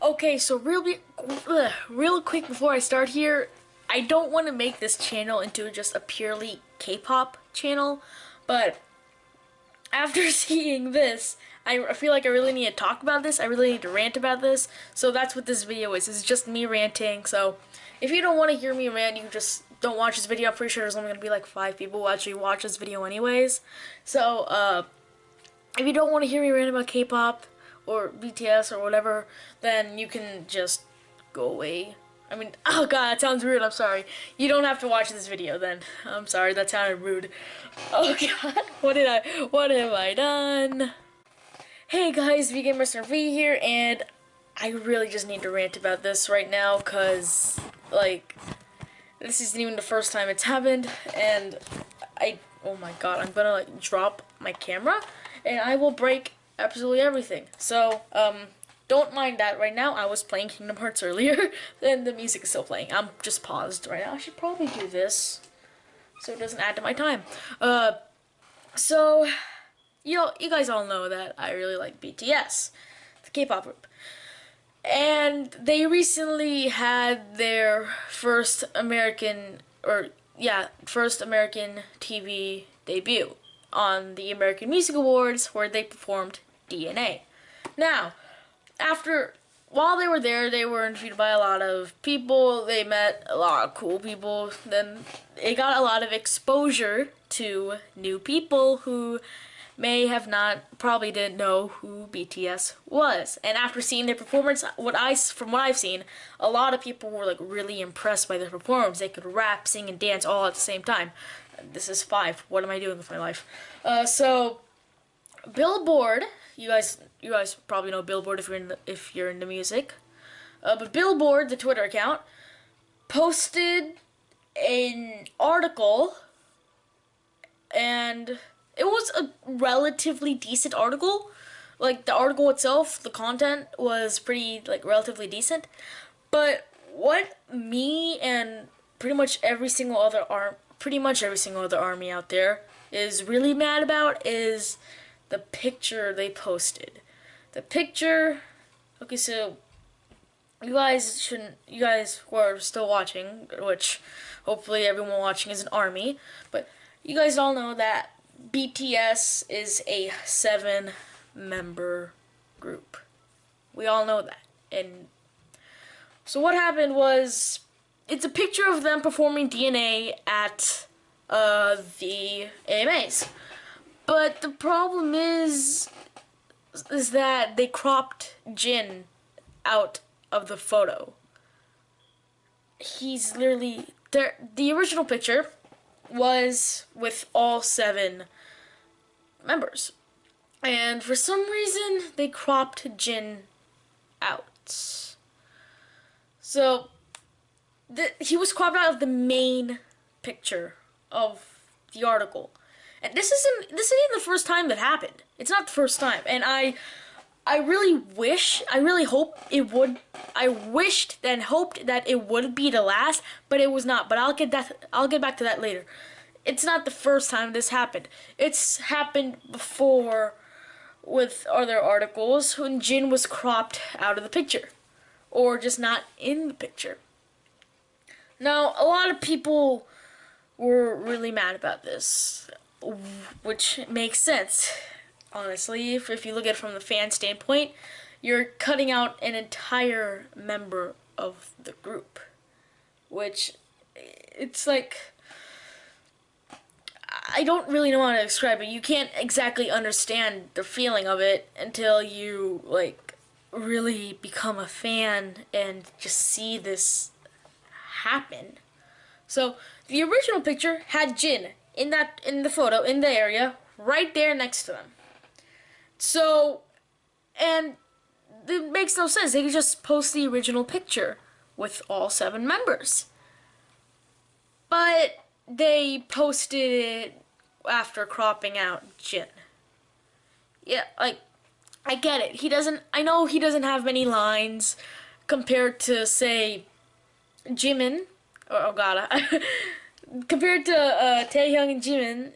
Okay, so real quick before I start here, I don't want to make this channel into just a purely K-pop channel, but after seeing this, I feel like I really need to talk about this. I really need to rant about this. So that's what this video is. It's just me ranting. So if you don't want to hear me rant, you just don't watch this video. I'm pretty sure there's only going to be like 5 people who actually watch this video anyways. So if you don't want to hear me rant about K-pop or BTS or whatever, then you can just go away. I mean, oh god, that sounds rude, I'm sorry. You don't have to watch this video then. I'm sorry, that sounded rude. Oh god, what have I done? Hey guys, VGamersV here, and I really just need to rant about this right now, cause, like, this isn't even the first time it's happened, and oh my god, I'm gonna, like, drop my camera, and I will break absolutely everything. So, don't mind that right now. I was playing Kingdom Hearts earlier, and the music is still playing. I'm just paused right now. I should probably do this so it doesn't add to my time. So, you guys all know that I really like BTS, the K-pop group. And they recently had their first American TV debut on the American Music Awards, where they performed DNA. Now, while they were there, they were interviewed by a lot of people. They met a lot of cool people. Then they got a lot of exposure to new people who probably didn't know who BTS was. And after seeing their performance, from what I've seen, a lot of people were like really impressed by their performance. They could rap, sing, and dance all at the same time. This is 5. What am I doing with my life? So Billboard, you guys probably know Billboard if you're into music. But Billboard, the Twitter account, posted an article, and it was a relatively decent article. Like, the article itself, the content was pretty, like, relatively decent. But what me and pretty much every single other army out there is really mad about is the picture they posted. The picture, okay, so you guys who are still watching, which hopefully everyone watching is an army, but you guys all know that BTS is a 7-member group. We all know that. And so what happened was, it's a picture of them performing DNA at the AMAs. But the problem is that they cropped Jin out of the photo. He's literally there. The original picture was with all 7 members, and for some reason they cropped Jin out. So he was cropped out of the main picture of the article. And this isn't the first time that happened. It's not the first time. And I wished and hoped that it would be the last, but it was not. But I'll get back to that later. It's not the first time this happened. It's happened before with other articles when Jin was cropped out of the picture, or just not in the picture. Now, a lot of people were really mad about this, which makes sense. Honestly, if you look at it from the fan standpoint, you're cutting out an entire member of the group, which, it's like, I don't really know how to describe it. You can't exactly understand the feeling of it until you, like, really become a fan and just see this happen. So the original picture had Jin in the photo, in the area, right there next to them. So, and it makes no sense. They could just post the original picture with all 7 members. But they posted it after cropping out Jin. Yeah, like, I get it. I know he doesn't have many lines compared to, say, Jimin, or Ogata. Compared to Taehyung and Jimin,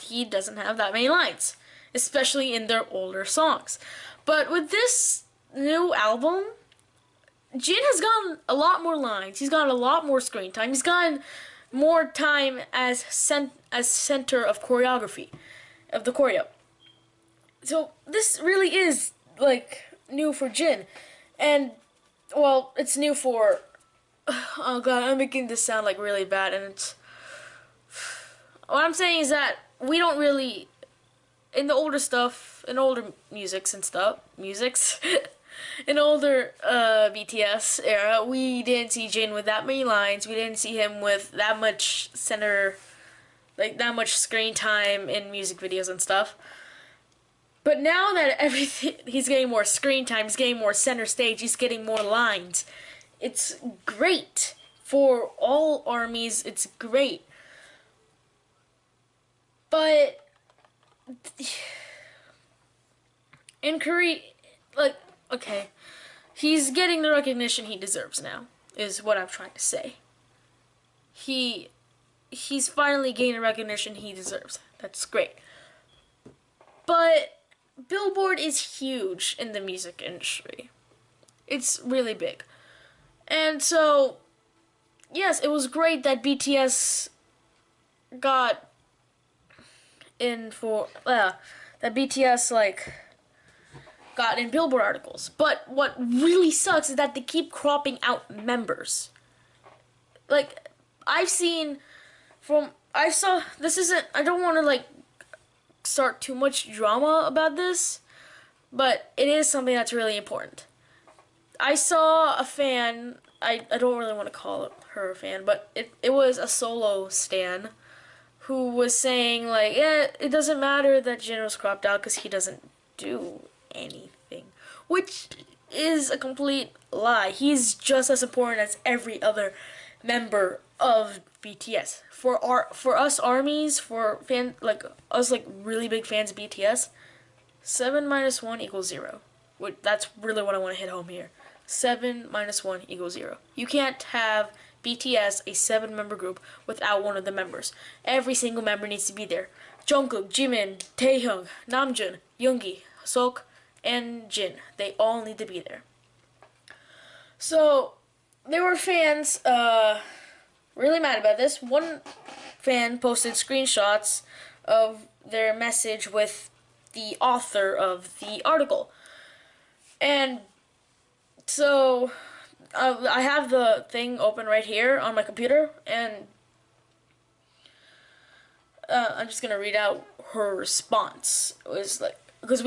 he doesn't have that many lines, especially in their older songs. But with this new album, Jin has gotten a lot more lines. He's gotten a lot more screen time. He's gotten more time as center of choreography, of the choreo. So this really is like new for Jin, and well, it's new for. Oh god, I'm making this sound like really bad, and it's. What I'm saying is that we don't really, in the older stuff, in older musics, in older BTS era, we didn't see Jin with that many lines. We didn't see him with that much that much screen time in music videos and stuff. But now that everything, he's getting more screen time, he's getting more center stage, he's getting more lines. It's great for all armies. It's great. But in Korea, like, okay, he's getting the recognition he deserves now, is what I'm trying to say. He's finally gaining the recognition he deserves. That's great. But Billboard is huge in the music industry. It's really big. And so, yes, it was great that BTS got in for that BTS got in Billboard articles. But what really sucks is that they keep cropping out members. Like, I don't want to start too much drama about this, but it is something that's really important. I saw a fan, I don't really want to call her a fan, but it was a solo stan who was saying, it doesn't matter that Jin was cropped out because he doesn't do anything. Which is a complete lie. He's just as important as every other member of BTS. For us armies, for us really big fans of BTS, 7 minus 1 equals 0. That's really what I want to hit home here. 7 minus 1 equals 0. You can't have BTS, a 7-member group, without one of the members. Every single member needs to be there. Jungkook, Jimin, Taehyung, Namjoon, Yoongi, Sok, and Jin. They all need to be there. So, there were fans really mad about this. One fan posted screenshots of their message with the author of the article. And so I have the thing open right here on my computer, and I'm just gonna read out her response. It was because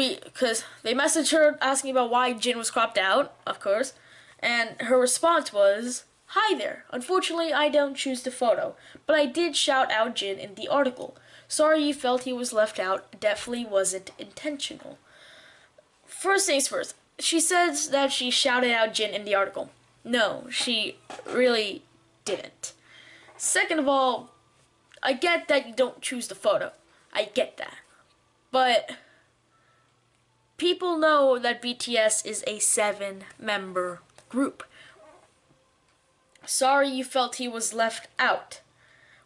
they messaged her asking about why Jin was cropped out, of course, and her response was, "Hi there. Unfortunately, I don't choose the photo, but I did shout out Jin in the article. Sorry you felt he was left out. Definitely wasn't intentional." First things first. She says that she shouted out Jin in the article. No, she really didn't. Second of all, I get that you don't choose the photo. I get that. But people know that BTS is a 7-member group. Sorry you felt he was left out.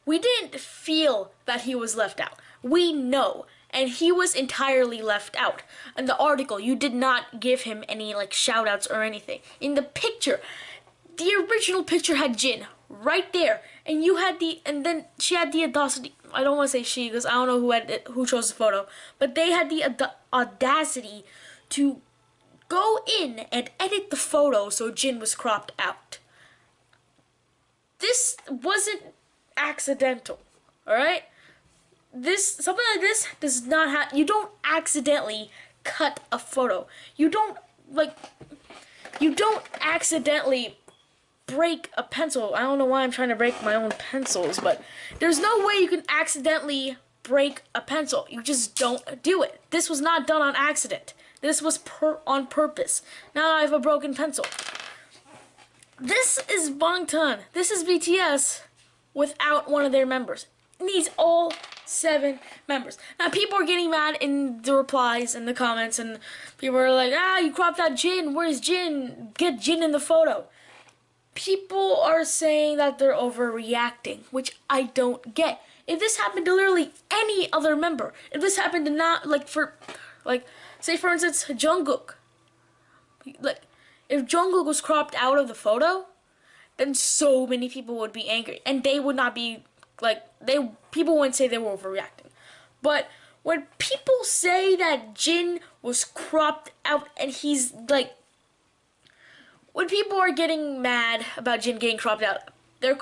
We didn't feel that he was left out. We know. And he was entirely left out. In the article, you did not give him any shout-outs or anything. In the picture, the original picture had Jin right there, and then she had the audacity. I don't want to say she because I don't know who chose the photo, but they had the audacity to go in and edit the photo so Jin was cropped out. This wasn't accidental, all right? Something like this does not have. You don't accidentally cut a photo. You don't accidentally break a pencil. I don't know why I'm trying to break my own pencils, but there's no way you can accidentally break a pencil. You just don't do it. This was not done on accident. This was on purpose. Now I have a broken pencil. This is Bangtan. This is BTS without one of their members. It needs all 7 members. Now people are getting mad in the replies and the comments, and people are like, you cropped out Jin. Where's Jin? Get Jin in the photo. People are saying that they're overreacting, which I don't get. If this happened to literally any other member, if this happened to say for instance Jungkook, If Jungkook was cropped out of the photo, then so many people would be angry, and they would not be like people wouldn't say they were overreacting. But when people say that Jin was cropped out and he's like, when people are getting mad about Jin getting cropped out, they're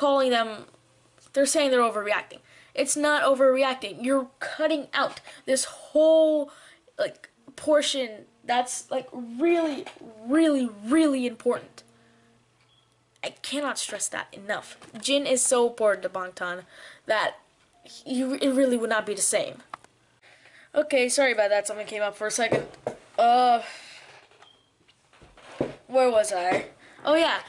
saying they're overreacting. It's not overreacting. You're cutting out this whole like portion that's like really, really, really important. I cannot stress that enough. Jin is so important to Bangtan that it really would not be the same. Okay, sorry about that. Something came up for a second. Where was I? Oh yeah,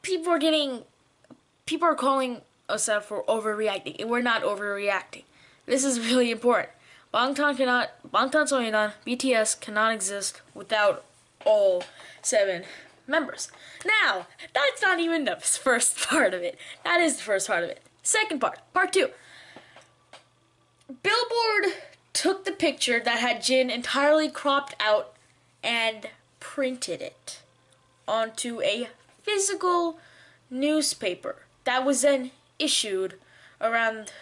people are calling us out for overreacting, and we're not overreacting. This is really important. Bangtan Sonyeon, BTS cannot exist without all 7 members. Now, that's not even the first part of it. That is the first part of it. Second part 2. Billboard took the picture that had Jin entirely cropped out and printed it onto a physical newspaper that was then issued around,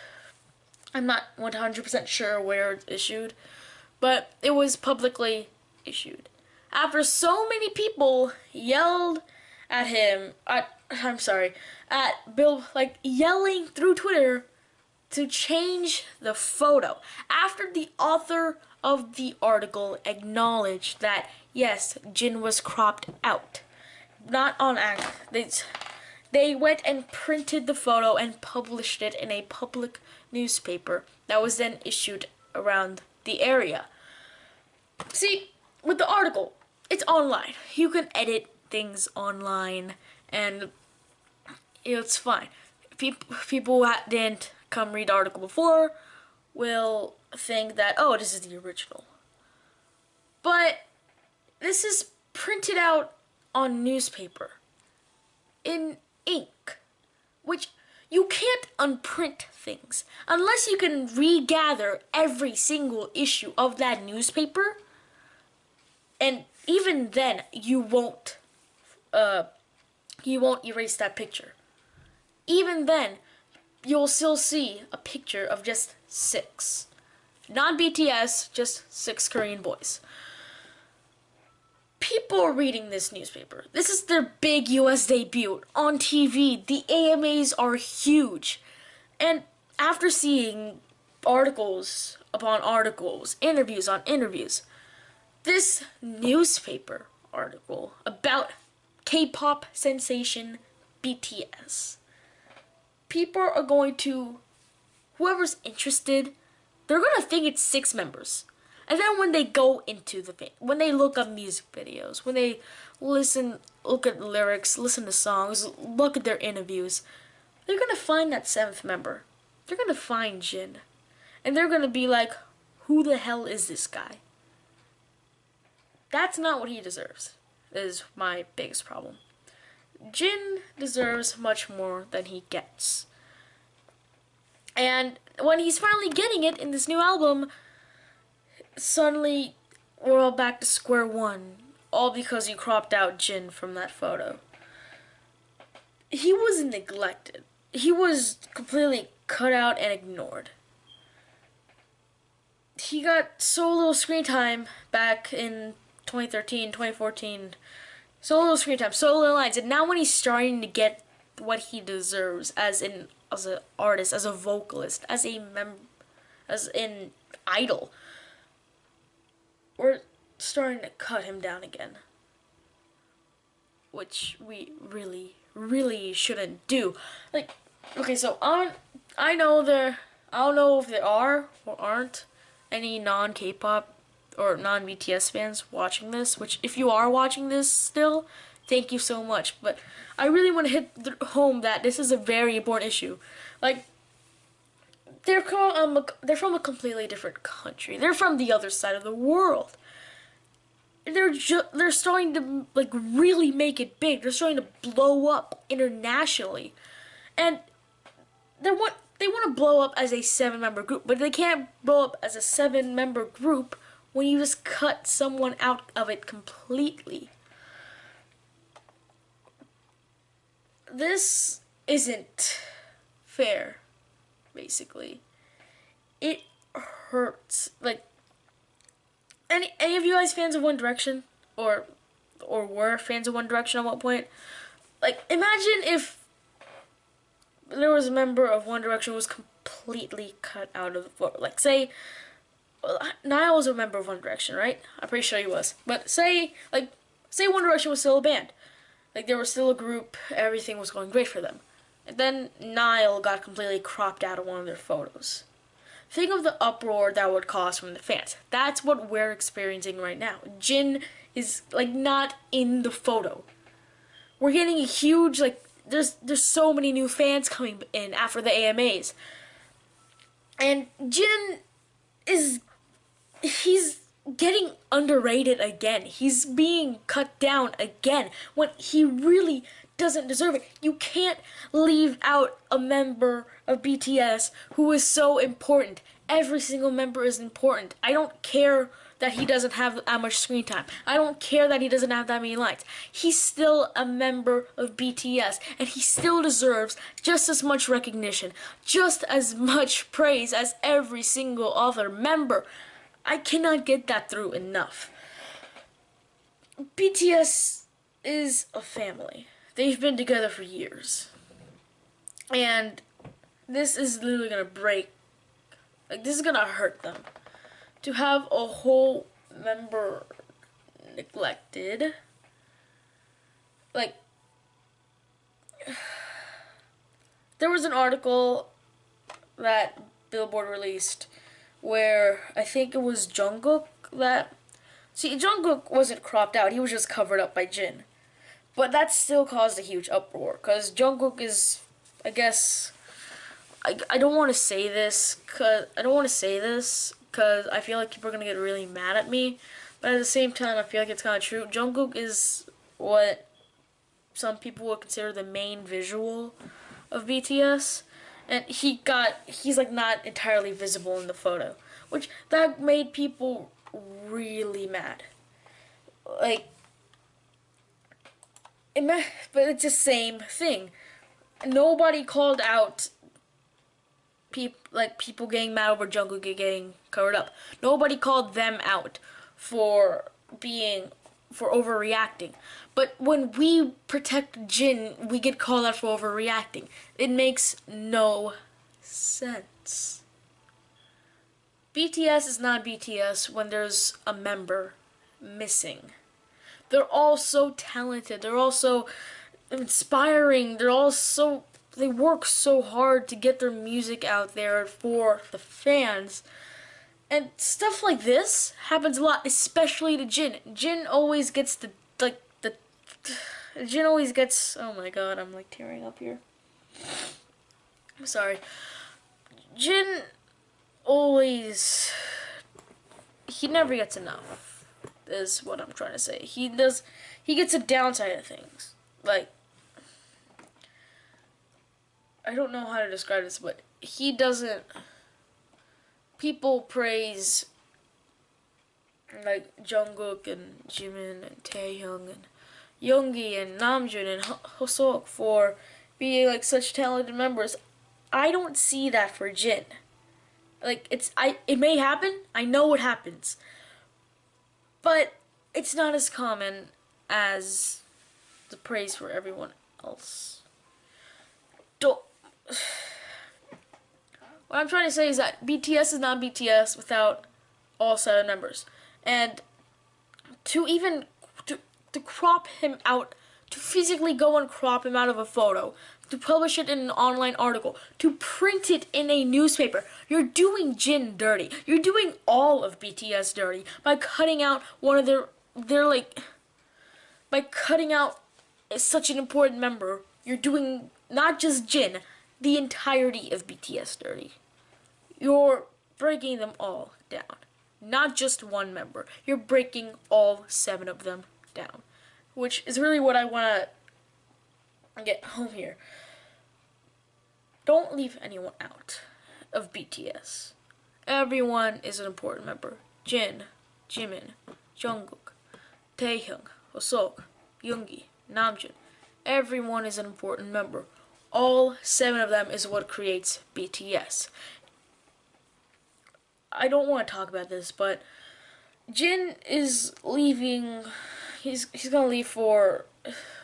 I'm not 100% sure where it's issued, but it was publicly issued. After so many people yelled at him, at Bill, like yelling through Twitter to change the photo. After the author of the article acknowledged that, yes, Jin was cropped out. Not on accident. They went and printed the photo and published it in a public newspaper that was then issued around the area. See, with the article, it's online. You can edit things online, and it's fine. People who didn't come read the article before will think that, oh, this is the original. But this is printed out on newspaper in ink, which you can't unprint things unless you can regather every single issue of that newspaper, and even then you won't erase that picture. Even then you'll still see a picture of just 6, not BTS, just 6 Korean boys. People are reading this newspaper. This is their big US debut on TV. The AMAs are huge. And after seeing articles upon articles, interviews on interviews, this newspaper article about K-pop sensation BTS, people are going to, whoever's interested, they're going to think it's 6 members. And then when they go into when they look up music videos, when they look at lyrics, listen to songs, look at their interviews, they're going to find that 7th member. They're going to find Jin. And they're going to be like, who the hell is this guy? That's not what he deserves, is my biggest problem. Jin deserves much more than he gets. And when he's finally getting it in this new album, suddenly we're all back to square one, all because you cropped out Jin from that photo. He was neglected. He was completely cut out and ignored. He got so little screen time back in 2013, 2014. So little screen time, so little lines, and now when he's starting to get what he deserves as an artist, as a vocalist, as an idol, we're starting to cut him down again, which we really, really shouldn't do. Like, okay, so I don't know if there are or aren't any non-K-pop or non-BTS fans watching this, which if you are watching this still, thank you so much. But I really want to hit home that this is a very important issue. Like, they're from a completely different country. They're from the other side of the world. They're starting to like really make it big. They're starting to blow up internationally, and they want to blow up as a 7-member group, but they can't blow up as a 7-member group when you just cut someone out of it completely. this isn't fair, basically. It hurts. Like, any of you guys fans of One Direction? Or were fans of One Direction at one point? Like, imagine if there was a member of One Direction who was completely cut out of the photo. Like, say, Niall was a member of One Direction, right? I'm pretty sure he was. But say One Direction was still a band. Like, they were still a group, everything was going great for them. And then Niall got completely cropped out of one of their photos. Think of the uproar that would cause from the fans. That's what we're experiencing right now. Jin is, like, not in the photo. We're getting a huge, like, there's so many new fans coming in after the AMAs. And Jin he's getting underrated again. He's being cut down again when he really doesn't deserve it. You can't leave out a member of BTS who is so important. Every single member is important. I don't care that he doesn't have that much screen time. I don't care that he doesn't have that many lines. He's still a member of BTS, and he still deserves just as much recognition, just as much praise as every single other member. I cannot get that through enough. BTS is a family. They've been together for years. And this is literally gonna break. Like, this is gonna hurt them. To have a whole member neglected. Like, there was an article that Billboard released where I think it was Jungkook that... See, Jungkook wasn't cropped out, he was just covered up by Jin. But that still caused a huge uproar, because Jungkook is, I guess... I don't want to say this, because I feel like people are going to get really mad at me. But at the same time, I feel like it's kind of true. Jungkook is what some people would consider the main visual of BTS. And he's like not entirely visible in the photo, which that made people really mad. Like, but it's the same thing. Nobody called out people getting mad over Jungkook getting covered up. Nobody called them out for overreacting. But when we protect Jin, we get called out for overreacting. It makes no sense. BTS is not BTS when there's a member missing. They're all so talented. They're all so inspiring. They work so hard to get their music out there for the fans. And stuff like this happens a lot, especially to Jin. Jin always gets oh my god, I'm like tearing up here. I'm sorry. Jin he never gets enough, is what I'm trying to say. He gets a downside of things. Like, I don't know how to describe this, but people praise, like, Jungkook and Jimin and Taehyung and Yoongi and Namjoon and Hoseok for being, like, such talented members. I don't see that for Jin. Like, it may happen, I know it happens, but it's not as common as the praise for everyone else. What I'm trying to say is that BTS is not BTS without all 7 members. And to crop him out, to physically go and crop him out of a photo, to publish it in an online article, to print it in a newspaper, you're doing Jin dirty. You're doing all of BTS dirty by cutting out one of by cutting out such an important member. You're doing not just Jin, the entirety of BTS dirty. You're breaking them all down. Not just one member. You're breaking all 7 of them down. Which is really what I want to get home here. Don't leave anyone out of BTS. Everyone is an important member. Jin, Jimin, Jungkook, Taehyung, Hoseok, Yoongi, Namjoon. everyone is an important member. All 7 of them is what creates BTS. I don't want to talk about this, but Jin is leaving. He's gonna leave for.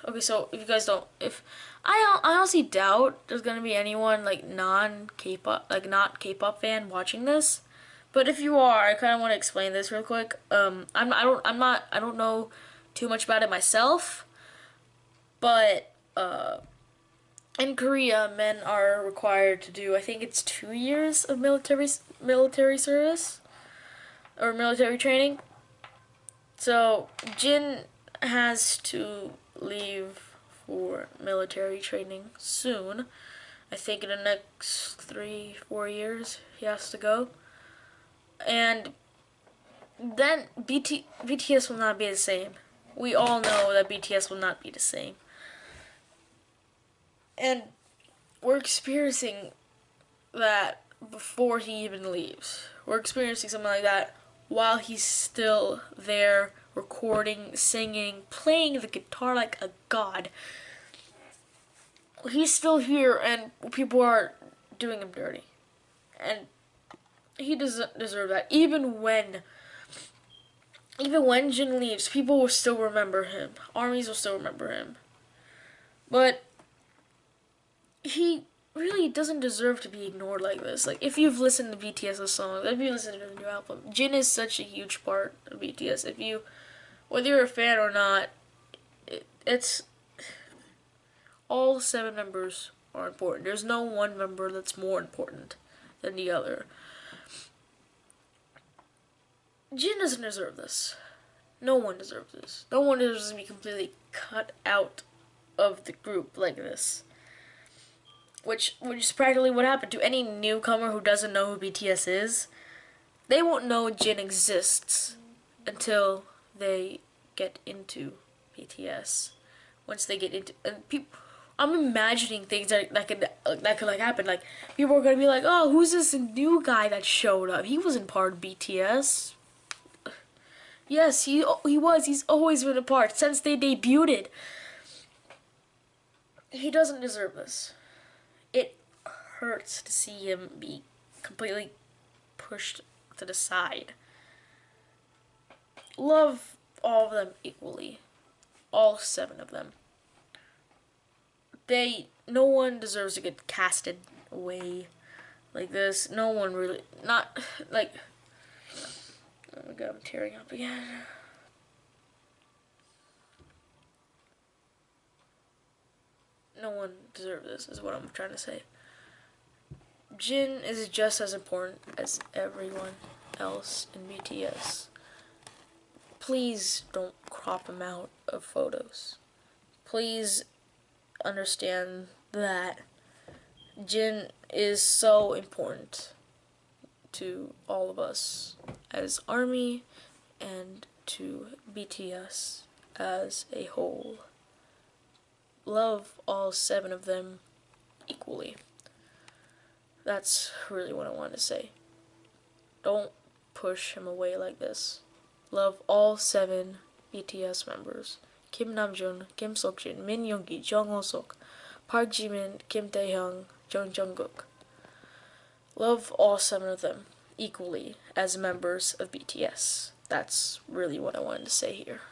Okay, so if you guys don't, if I honestly doubt there's gonna be anyone like non K-pop, like not K-pop fan watching this. But if you are, I kind of want to explain this real quick. I don't know too much about it myself, but in Korea, men are required to do, I think it's 2 years of military service or military training. So Jin has to leave for military training soon. I think in the next 3-4 years he has to go. And then BTS will not be the same. We all know that BTS will not be the same. And we're experiencing that before he even leaves. We're experiencing something like that while he's still there, recording, singing, playing the guitar like a god. He's still here, and people are doing him dirty. And he doesn't deserve that. Even when Jin leaves, people will still remember him. Armies will still remember him. But he really doesn't deserve to be ignored like this. Like, if you've listened to BTS's songs, if you listen to the new album, Jin is such a huge part of BTS. Whether you're a fan or not, it's all 7 members are important. There's no one member that's more important than the other. Jin doesn't deserve this. No one deserves this. No one deserves to be completely cut out of the group like this. Which is practically what happened to any newcomer who doesn't know who BTS is. They won't know Jin exists until they get into BTS. Once they get into, and people, I'm imagining things that could like happen. Like, people are gonna be like, "Oh, who's this new guy that showed up? He wasn't part of BTS." Yes, he was. He's always been a part since they debuted. He doesn't deserve this. It hurts to see him be completely pushed to the side. Love all of them equally. All 7 of them. No one deserves to get casted away like this. No one really, not, like, oh my god, I'm tearing up again. No one deserves this, is what I'm trying to say. Jin is just as important as everyone else in BTS. Please don't crop him out of photos. Please understand that Jin is so important to all of us as ARMY and to BTS as a whole. Love all 7 of them equally. That's really what I wanted to say. Don't push him away like this. Love all 7 BTS members. Kim Namjoon, Kim Seokjin, Min Yoongi, Jung Ho-seok, Park Jimin, Kim Taehyung, Jung Jungkook. Love all 7 of them equally as members of BTS. That's really what I wanted to say here.